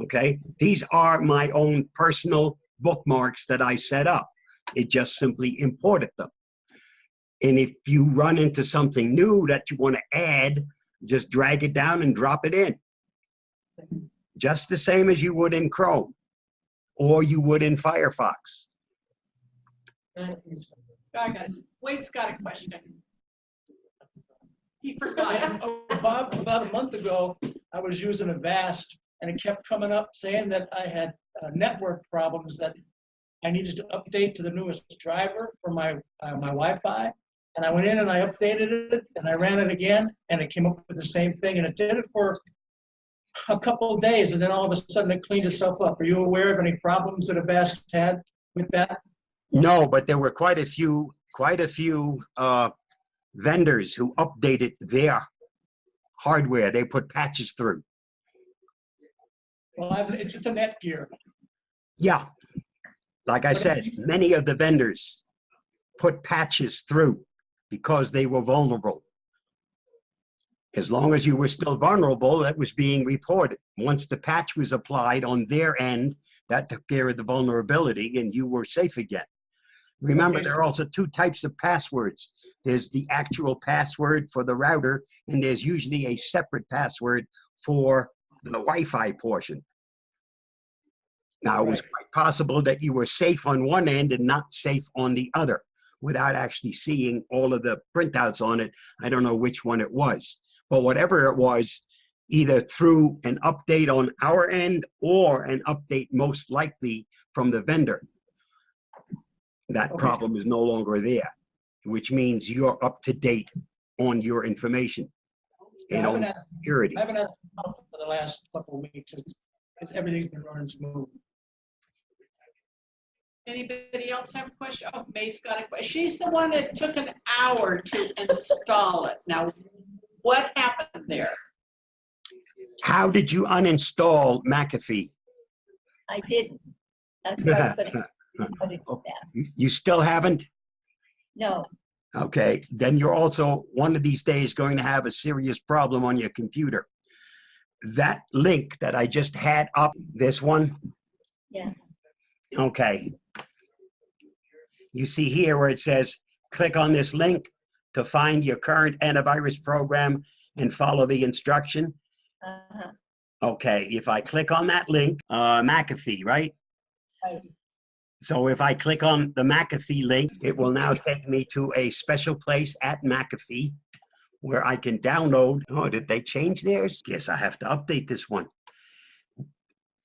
Okay, these are my own personal bookmarks that I set up. It just simply imported them. And if you run into something new that you want to add, just drag it down and drop it in. Just the same as you would in Chrome or you would in Firefox. I got it. Wade's got a question. He forgot. Bob, about a month ago, I was using Avast, and it kept coming up saying that I had network problems, that I needed to update to the newest driver for my my Wi-Fi. And I went in and I updated it, and I ran it again, and it came up with the same thing. And it did it for a couple of days, and then all of a sudden it cleaned itself up. Are you aware of any problems that Avast had with that? No, but there were quite a few vendors who updated their hardware. They put patches through. Well, it's a Netgear. Yeah, like I said, many of the vendors put patches through because they were vulnerable. As long as you were still vulnerable, that was being reported. Once the patch was applied on their end, that took care of the vulnerability and you were safe again. Remember, there are also two types of passwords. There's the actual password for the router, and there's usually a separate password for the Wi-Fi portion. Now, it was quite possible that you were safe on one end and not safe on the other without actually seeing all of the printouts on it. I don't know which one it was. But whatever it was, either through an update on our end or an update most likely from the vendor, that problem is no longer there, which means you're up to date on your information and on security. I haven't had for the last couple of weeks. Everything's been running smooth. Anybody else have a question? Oh, May's got a question. She's the one that took an hour to install it. Now, what happened there? How did you uninstall McAfee? I didn't. That's what I was going to do that. You still haven't? No. Okay, then you're also one of these days going to have a serious problem on your computer. That link that I just had up, this one? Yeah. Okay. You see here where it says, click on this link to find your current antivirus program and follow the instruction. Okay, if I click on that link, McAfee, right? Right. So if I click on the McAfee link, it will now take me to a special place at McAfee where I can download. Oh, did they change theirs? Guess I have to update this one.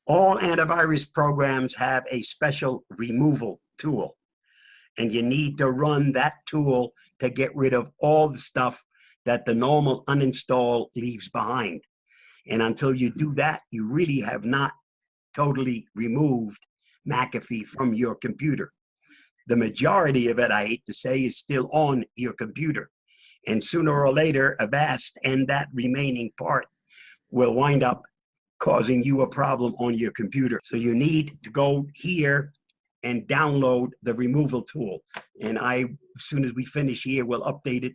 All antivirus programs have a special removal tool, and you need to run that tool to get rid of all the stuff that the normal uninstall leaves behind. And until you do that, you really have not totally removed McAfee from your computer. The majority of it, I hate to say, is still on your computer. And sooner or later, Avast and that remaining part will wind up causing you a problem on your computer. So you need to go here and download the removal tool. And as soon as we finish here, we'll update it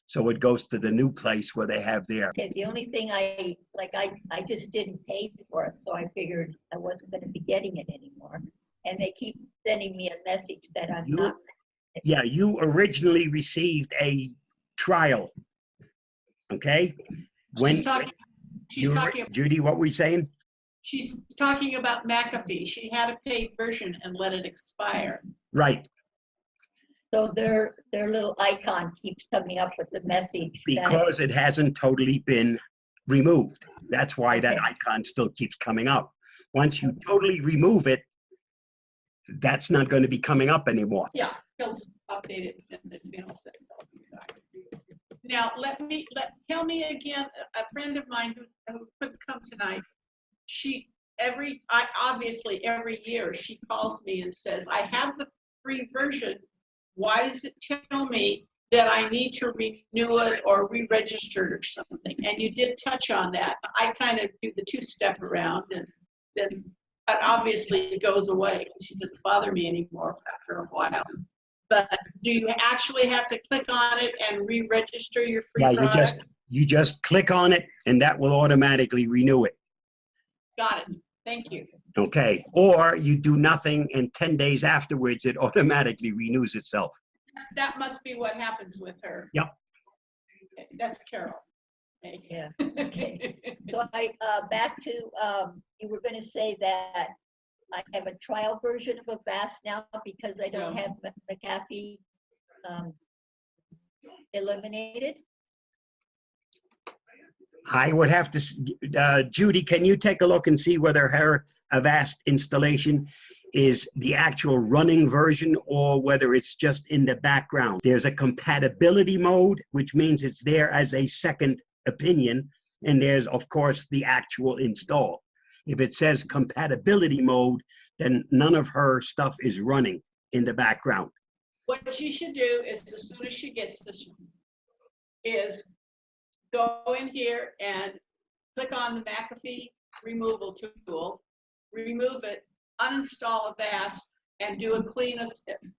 so it goes to the new place where they have their. Okay, the only thing I just didn't pay for it, so I figured I wasn't gonna be getting it anymore. And they keep sending me a message that I'm not. Yeah, you originally received a trial, okay? She's talking Judy, what were you saying? She's talking about McAfee. She had a paid version and let it expire. Right. So their little icon keeps coming up with the message. Because it hasn't totally been removed. That's why that icon still keeps coming up. Once you totally remove it, that's not going to be coming up anymore. Yeah, he'll update it and send it. Now, tell me again, a friend of mine who couldn't come tonight, obviously every year she calls me and says, I have the free version. Why does it tell me that I need to renew it or re-register or something? And you did touch on that. I kind of do the two-step around, and then it obviously goes away. She doesn't bother me anymore after a while. But do you actually have to click on it and re-register your free product? You just click on it and that will automatically renew it. Got it. Thank you. Okay. Or you do nothing and 10 days afterwards it automatically renews itself. That must be what happens with her. Yep. Okay, that's Carol. Okay. Yeah. Okay. So back to you were going to say that I have a trial version of Avast now because I don't have McAfee eliminated. I would have to, Judy, can you take a look and see whether her Avast installation is the actual running version or whether it's just in the background? There's a compatibility mode, which means it's there as a second opinion, and there's, of course, the actual install. If it says compatibility mode, then none of her stuff is running in the background. What she should do is, as soon as she gets this, is go in here and click on the McAfee removal tool, remove it, uninstall Avast, and do a clean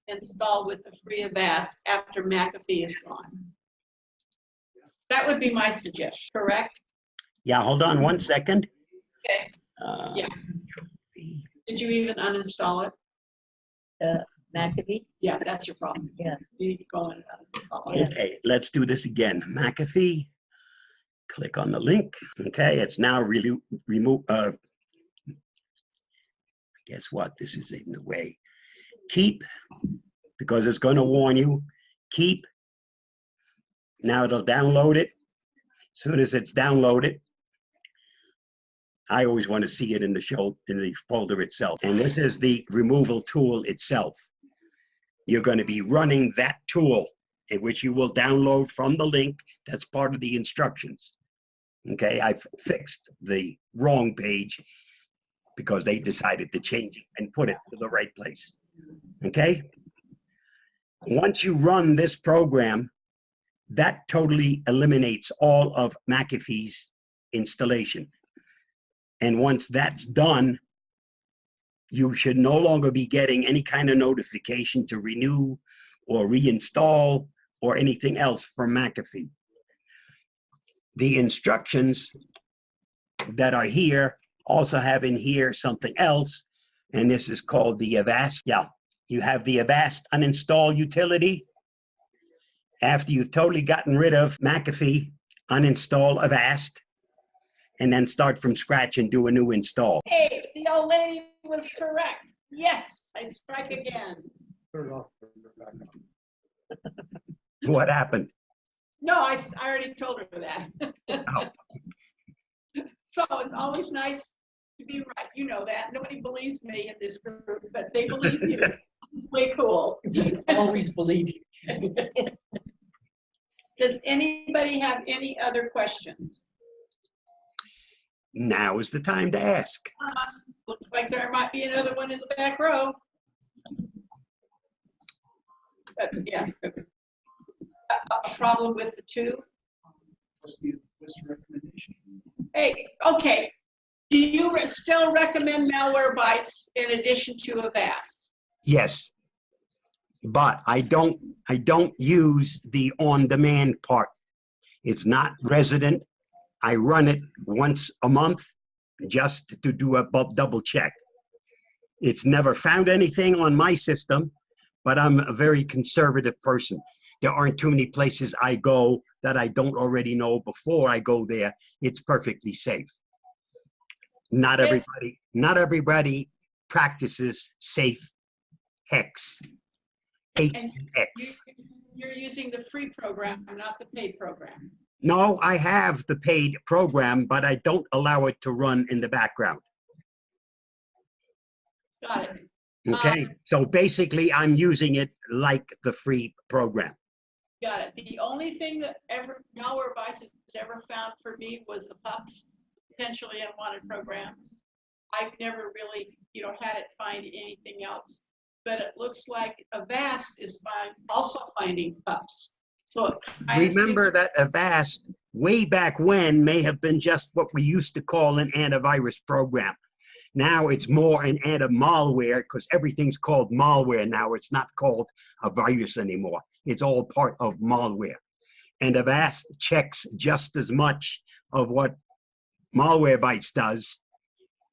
install with the free Avast after McAfee is gone. That would be my suggestion, correct? Yeah, hold on one second. Okay. Yeah. Did you even uninstall it? McAfee? Yeah, that's your problem. Yeah. You need to go and uninstall it. Okay, let's do this again. McAfee, click on the link. Okay, it's now really removed. Guess what? This is in the way. Keep, because it's going to warn you. Keep. Now it'll download it. As soon as it's downloaded, I always want to see it in the folder itself. And this is the removal tool itself. You're going to be running that tool, in which you will download from the link. That's part of the instructions. Okay, I've fixed the wrong page because they decided to change it and put it to the right place. Okay? Once you run this program, that totally eliminates all of McAfee's installation. And once that's done, you should no longer be getting any kind of notification to renew or reinstall or anything else from McAfee. The instructions that are here also have in here something else, and this is called the Avast. Yeah, you have the Avast uninstall utility. After you've totally gotten rid of McAfee, uninstall Avast, and then start from scratch and do a new install. Hey, the old lady was correct. Yes, I strike again. What happened? No, I already told her that. Oh. So it's always nice to be right. You know that. Nobody believes me in this group, but they believe you. This is way cool. Always believe you. Does anybody have any other questions? Now is the time to ask. like there might be another one in the back row. But yeah, a problem with the two. What's the recommendation? Hey, okay. Do you still recommend Malwarebytes in addition to Avast? Yes. But I don't use the on-demand part. It's not resident. I run it once a month just to do a double check. It's never found anything on my system, but I'm a very conservative person. There aren't too many places I go that I don't already know before I go there. It's perfectly safe. Not everybody practices safe hex. And you're using the free program, not the paid program. No, I have the paid program, but I don't allow it to run in the background. Got it. Okay, so basically I'm using it like the free program. Got it. The only thing that Malwarebytes has ever found for me was the PUPs, potentially unwanted programs. I've never really, had it find anything else. But it looks like Avast is also finding PUPs. So it remember that Avast, way back when, may have been just what we used to call an antivirus program. Now it's more an anti-malware because everything's called malware now. It's not called a virus anymore. It's all part of malware. And Avast checks just as much of what Malwarebytes does,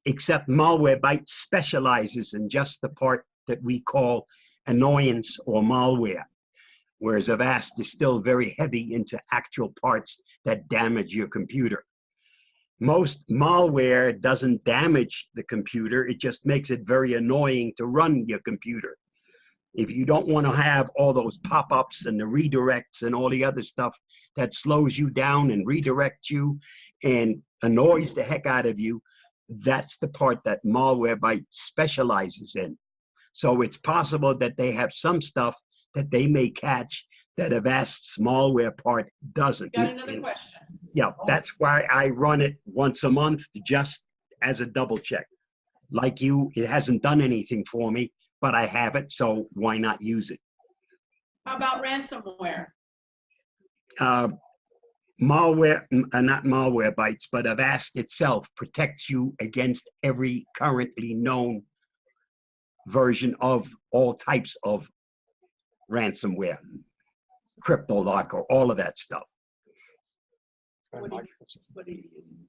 except Malwarebytes specializes in just the part that we call annoyance or malware, whereas Avast is still very heavy into actual parts that damage your computer. Most malware doesn't damage the computer, it just makes it very annoying to run your computer. If you don't want to have all those pop-ups and the redirects and all the other stuff that slows you down and redirects you and annoys the heck out of you, that's the part that Malwarebytes specializes in. So it's possible that they have some stuff that they may catch that Avast's malware part doesn't. Got another question. Yeah, that's why I run it once a month just as a double check. Like you, it hasn't done anything for me, but I have it, so why not use it? How about ransomware? Not Malwarebytes, but Avast itself protects you against every currently known version of all types of ransomware, CryptoLock, or all of that stuff. What are you using?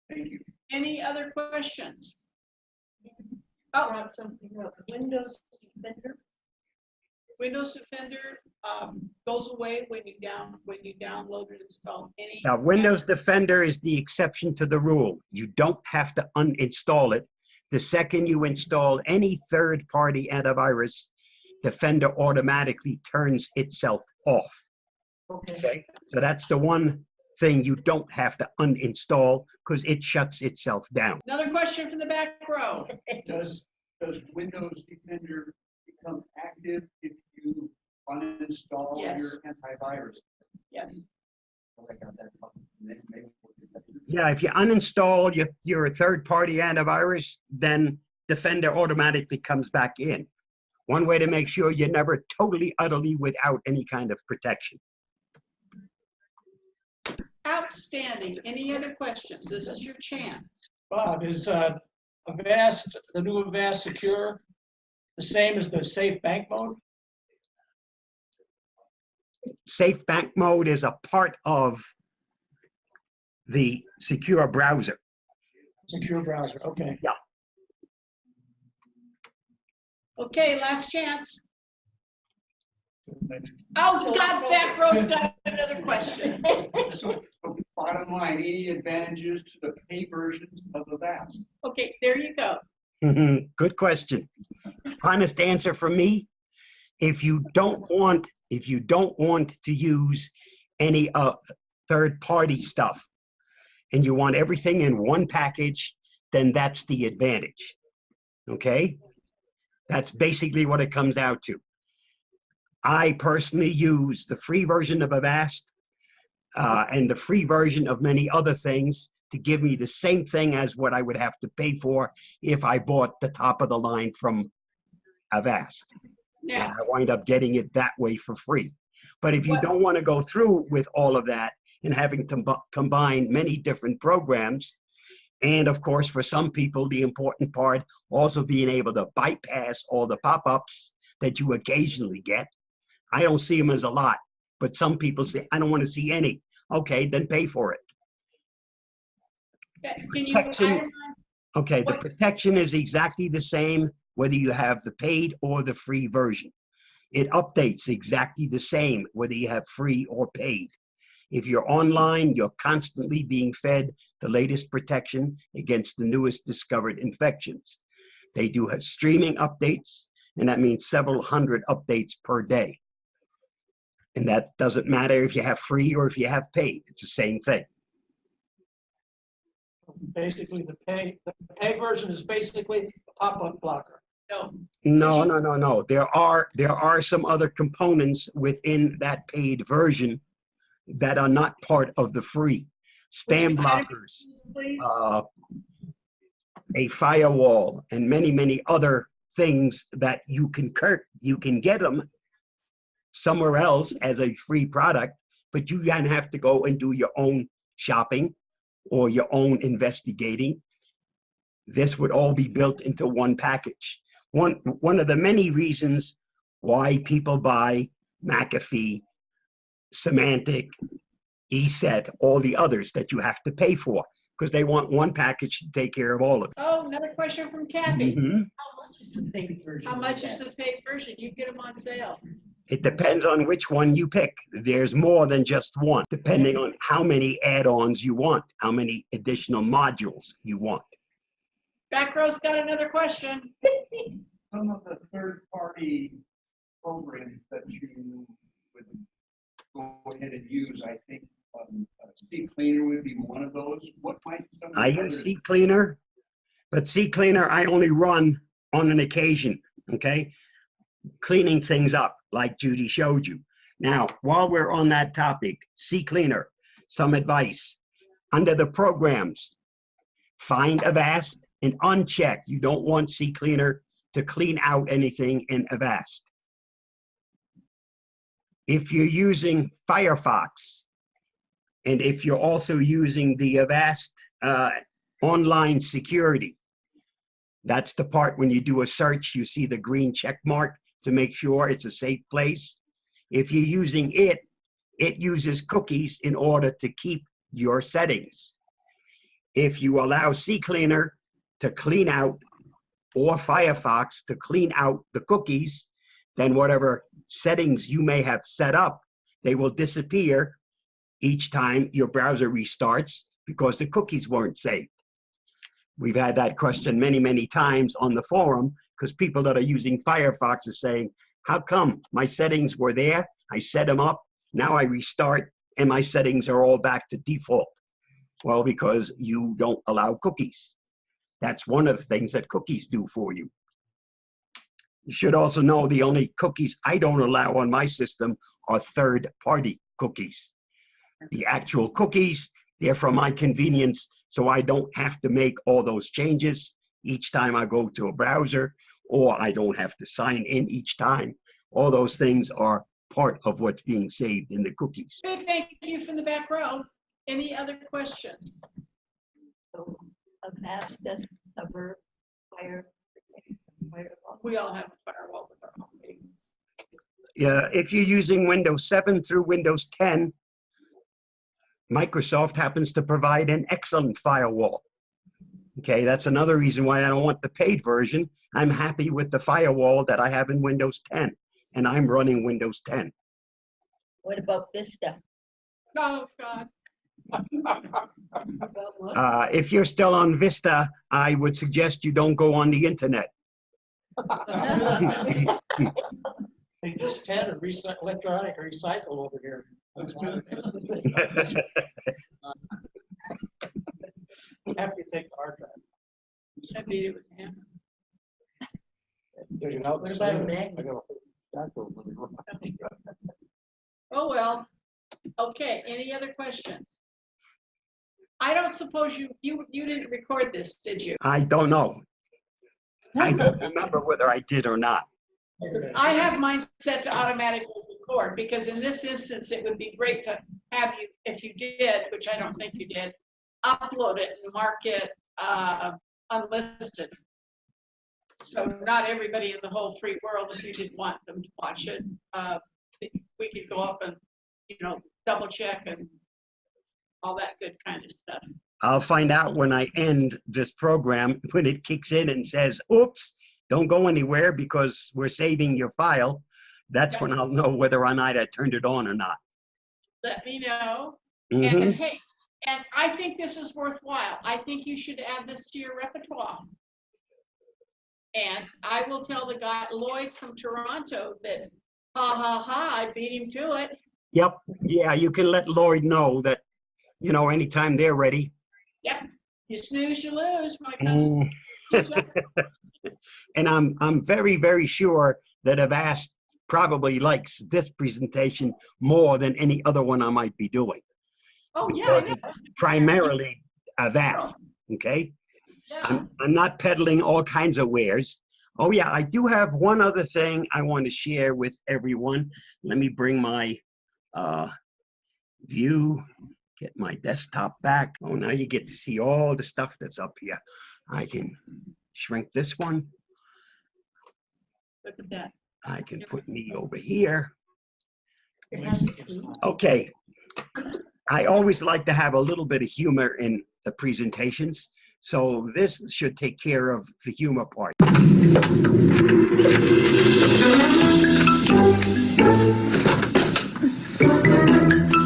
Thank you. Any other questions? Oh, Brought something up. Windows Defender. Windows Defender goes away when you download and install any. Now, Windows Defender is the exception to the rule. You don't have to uninstall it. The second you install any third-party antivirus, Defender automatically turns itself off. Okay. So that's the one thing you don't have to uninstall because it shuts itself down. Another question from the back row. Does Windows Defender become active if you uninstall your antivirus? Yes. Yeah, if you uninstall your third-party antivirus, then Defender automatically comes back in. One way to make sure you're never totally, utterly without any kind of protection. Outstanding. Any other questions? This is your chance. Bob, is Avast, the new Avast Secure, the same as the Safe Bank Mode? Safe Bank Mode is a part of the secure browser. Secure browser, okay. Yeah. Okay, last chance. Oh, God, back row's got another question. So, bottom line, any advantages to the pay versions of Avast? Okay, there you go. Good question. Honest answer from me, if you don't want to use any third-party stuff and you want everything in one package, then that's the advantage. Okay? That's basically what it comes out to. I personally use the free version of Avast and the free version of many other things to give me the same thing as what I would have to pay for if I bought the top of the line from Avast. Yeah. And I wind up getting it that way for free. But if you don't want to go through with all of that and having to combine many different programs, and of course, for some people, the important part also being able to bypass all the pop-ups that you occasionally get. I don't see them as a lot, but some people say, I don't want to see any. Okay, then pay for it. Can you Protection, okay, the what- protection is exactly the same whether you have the paid or the free version. It updates exactly the same whether you have free or paid. If you're online, you're constantly being fed the latest protection against the newest discovered infections. They do have streaming updates, and that means several hundred updates per day. And that doesn't matter if you have free or if you have paid. It's the same thing. Basically, the pay version is basically a pop-up blocker. No. No. There are some other components within that paid version that are not part of the free. Spam blockers, a firewall, and many other things that you can get them somewhere else as a free product, but you then have to go and do your own shopping or your own investigating. This would all be built into one package. One of the many reasons why people buy McAfee, Symantec, ESET, all the others that you have to pay for, because they want one package to take care of all of it. Oh, another question from Kathy. Mhm. How much is the paid version? How much is the paid version? You get them on sale. It depends on which one you pick. There's more than just one, depending on how many add-ons you want, how many additional modules you want. Back row's got another question. Some of the third-party programs that you would go ahead and use, I think, CCleaner would be one of those. What might some of the I use others- CCleaner, but CCleaner I only run on an occasion, okay? Cleaning things up, like Judy showed you. Now, while we're on that topic, CCleaner, some advice. Under the programs, find Avast and uncheck. You don't want CCleaner to clean out anything in Avast. If you're using Firefox, and if you're also using the Avast online security, that's the part when you do a search, you see the green check mark to make sure it's a safe place. If you're using it, it uses cookies in order to keep your settings. If you allow CCleaner to clean out or Firefox to clean out the cookies, then whatever settings you may have set up, they will disappear each time your browser restarts because the cookies weren't saved. We've had that question many times on the forum because people that are using Firefox are saying, how come my settings were there, I set them up, now I restart and my settings are all back to default? Well, because you don't allow cookies. That's one of the things that cookies do for you. You should also know the only cookies I don't allow on my system are third-party cookies. The actual cookies, they're for my convenience, so I don't have to make all those changes each time I go to a browser, or I don't have to sign in each time. All those things are part of what's being saved in the cookies. Big thank you from the back row. Any other questions? Avast does cover fire. We all have a firewall with our own things. Yeah, if you're using Windows 7 through Windows 10, Microsoft happens to provide an excellent firewall. Okay, that's another reason why I don't want the paid version. I'm happy with the firewall that I have in Windows 10, and I'm running Windows 10. What about Vista? Oh, God. If you're still on Vista, I would suggest you don't go on the internet. They just had a electronic recycle over here. That's why we have to take the hard drive. I beat it with him. What about a magnet? Oh, well. Okay, any other questions? I don't suppose you didn't record this, did you? I don't know. I don't remember whether I did or not. I have mine set to automatically record because in this instance, it would be great to have you, if you did, which I don't think you did, upload it and mark it unlisted. So not everybody in the whole free world, if you didn't want them to watch it, we could go up and, double check and all that good kind of stuff. I'll find out when I end this program, when it kicks in and says, oops, don't go anywhere because we're saving your file. That's when I'll know whether or not I turned it on or not. Let me know. Mhm. And hey, and I think this is worthwhile. I think you should add this to your repertoire. And I will tell the guy, Lloyd from Toronto, that ha ha ha, I beat him to it. Yep. Yeah, you can let Lloyd know that, anytime they're ready. Yep. You snooze, you lose when it comes And I'm very, very sure that Avast probably likes this presentation more than any other one I might be doing. Oh, yeah, I know. Primarily Avast, okay? Yeah. I'm not peddling all kinds of wares. Oh yeah, I do have one other thing I want to share with everyone. Let me bring my view, get my desktop back. Oh, now you get to see all the stuff that's up here. I can shrink this one. Look at that. I can put me over here. It has a tree. Okay. I always like to have a little bit of humor in the presentations. So this should take care of the humor part.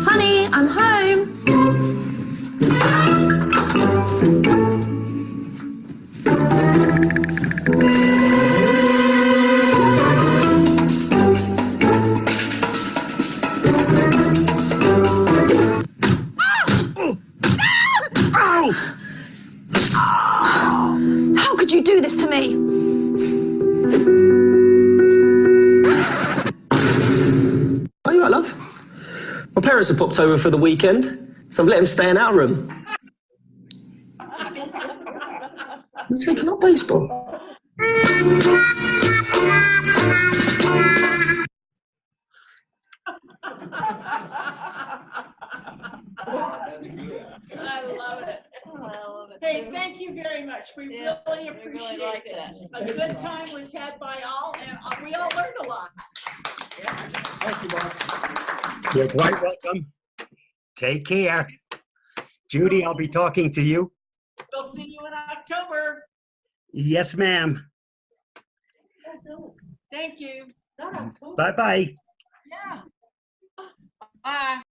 Honey, I'm home. How could you do this to me? Oh, you right, love? My parents have popped over for the weekend, so I've let them stay in our room. You're taking up baseball? I love it. Hey, thank you very much. We really appreciate this. A good time was had by all, and we all learned a lot. Thank you, boss. You're quite welcome. Take care. Judy, I'll be talking to you. We'll see you in October. Yes, ma'am. Thank you. Bye-bye. Yeah. Bye.